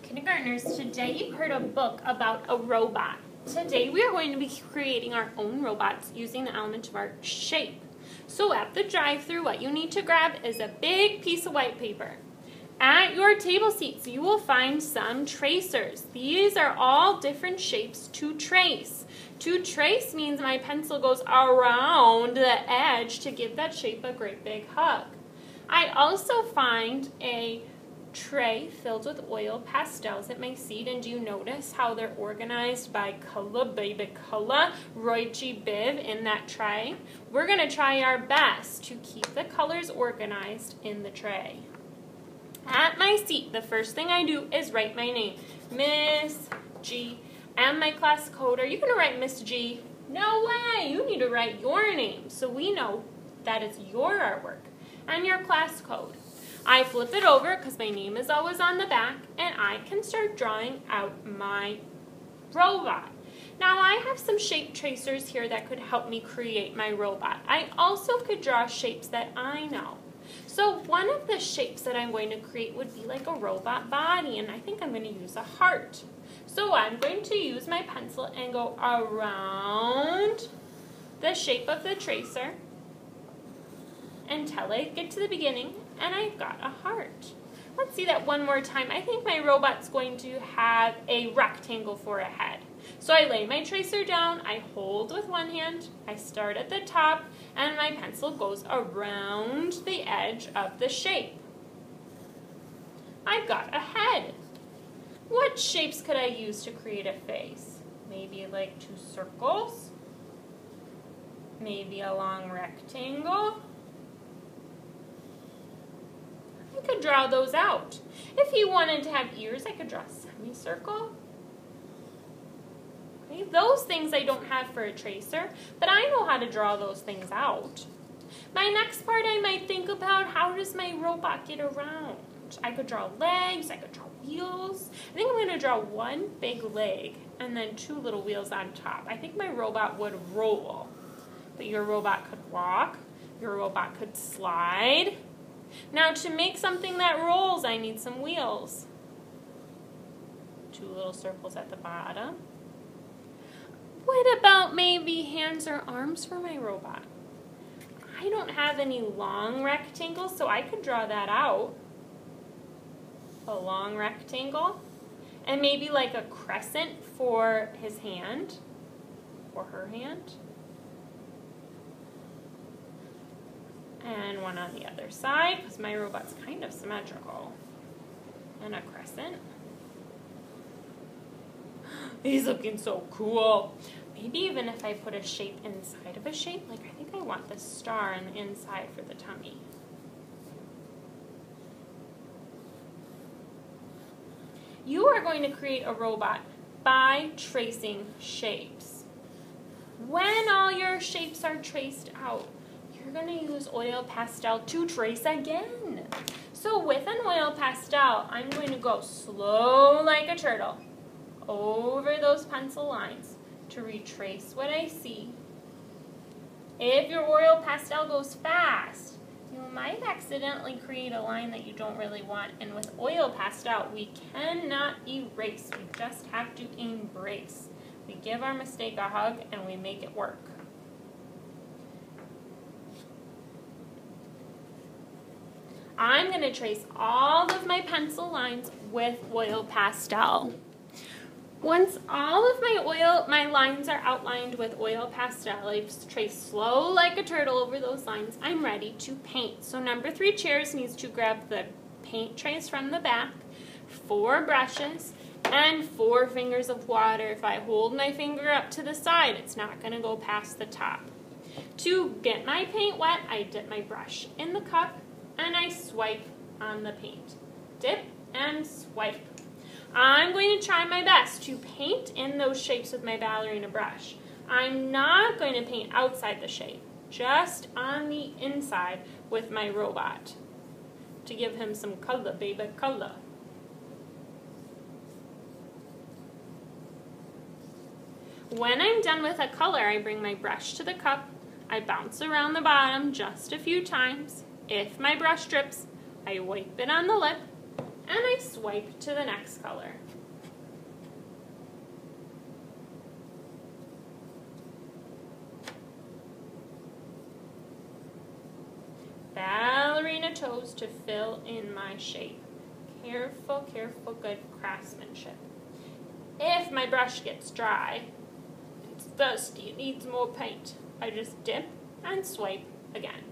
Kindergartners, today you heard a book about a robot. Today we are going to be creating our own robots using the element of our shape. So at the drive-thru, what you need to grab is a big piece of white paper. At your table seats, you will find some tracers. These are all different shapes to trace. To trace means my pencil goes around the edge to give that shape a great big hug. I also find a tray filled with oil pastels at my seat, and do you notice how they're organized by color, baby color, Roy G. Biv in that tray? We're going to try our best to keep the colors organized in the tray. At my seat, the first thing I do is write my name, Miss G, and my class code. Are you going to write Miss G? No way! You need to write your name so we know that it's your artwork and your class code. I flip it over because my name is always on the back, and I can start drawing out my robot. Now I have some shape tracers here that could help me create my robot. I also could draw shapes that I know. So one of the shapes that I'm going to create would be like a robot body, and I think I'm going to use a heart. So I'm going to use my pencil and go around the shape of the tracer until I get to the beginning, and I've got a heart. Let's see that one more time. I think my robot's going to have a rectangle for a head. So I lay my tracer down, I hold with one hand, I start at the top, and my pencil goes around the edge of the shape. I've got a head. What shapes could I use to create a face? Maybe like two circles, maybe a long rectangle. I could draw those out. If you wanted to have ears, I could draw a semicircle. Okay, those things I don't have for a tracer, but I know how to draw those things out. My next part, I might think about, how does my robot get around? I could draw legs, I could draw wheels. I think I'm going to draw one big leg and then two little wheels on top. I think my robot would roll, but your robot could walk, your robot could slide. Now to make something that rolls, I need some wheels. Two little circles at the bottom. What about maybe hands or arms for my robot? I don't have any long rectangles, so I could draw that out. A long rectangle. And maybe like a crescent for his hand or her hand. And one on the other side, because my robot's kind of symmetrical. And a crescent. He's looking so cool. Maybe even if I put a shape inside of a shape, like I think I want the star on the inside for the tummy. You are going to create a robot by tracing shapes. When all your shapes are traced out, you're going to use oil pastel to trace again. So with an oil pastel, I'm going to go slow like a turtle over those pencil lines to retrace what I see. If your oil pastel goes fast, you might accidentally create a line that you don't really want. And with oil pastel, we cannot erase. We just have to embrace. We give our mistake a hug and we make it work. I'm going to trace all of my pencil lines with oil pastel. Once all of my lines are outlined with oil pastel, I've traced slow like a turtle over those lines, I'm ready to paint. So number 3 chairs needs to grab the paint trays from the back, 4 brushes, and 4 fingers of water. If I hold my finger up to the side, it's not going to go past the top. To get my paint wet, I dip my brush in the cup, and I swipe on the paint. Dip and swipe. I'm going to try my best to paint in those shapes with my ballerina brush. I'm not going to paint outside the shape, just on the inside with my robot to give him some color, baby, color. When I'm done with a color, I bring my brush to the cup, I bounce around the bottom just a few times. If my brush drips, I wipe it on the lip, and I swipe to the next color. Ballerina toes to fill in my shape. Careful, careful, good craftsmanship. If my brush gets dry, it's thirsty, it needs more paint, I just dip and swipe again.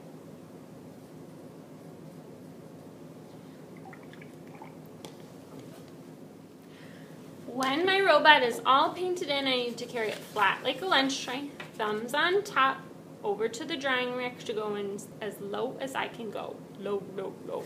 When my robot is all painted in, I need to carry it flat like a lunch tray, thumbs on top, over to the drying rack to go in as low as I can go. Low, low, low.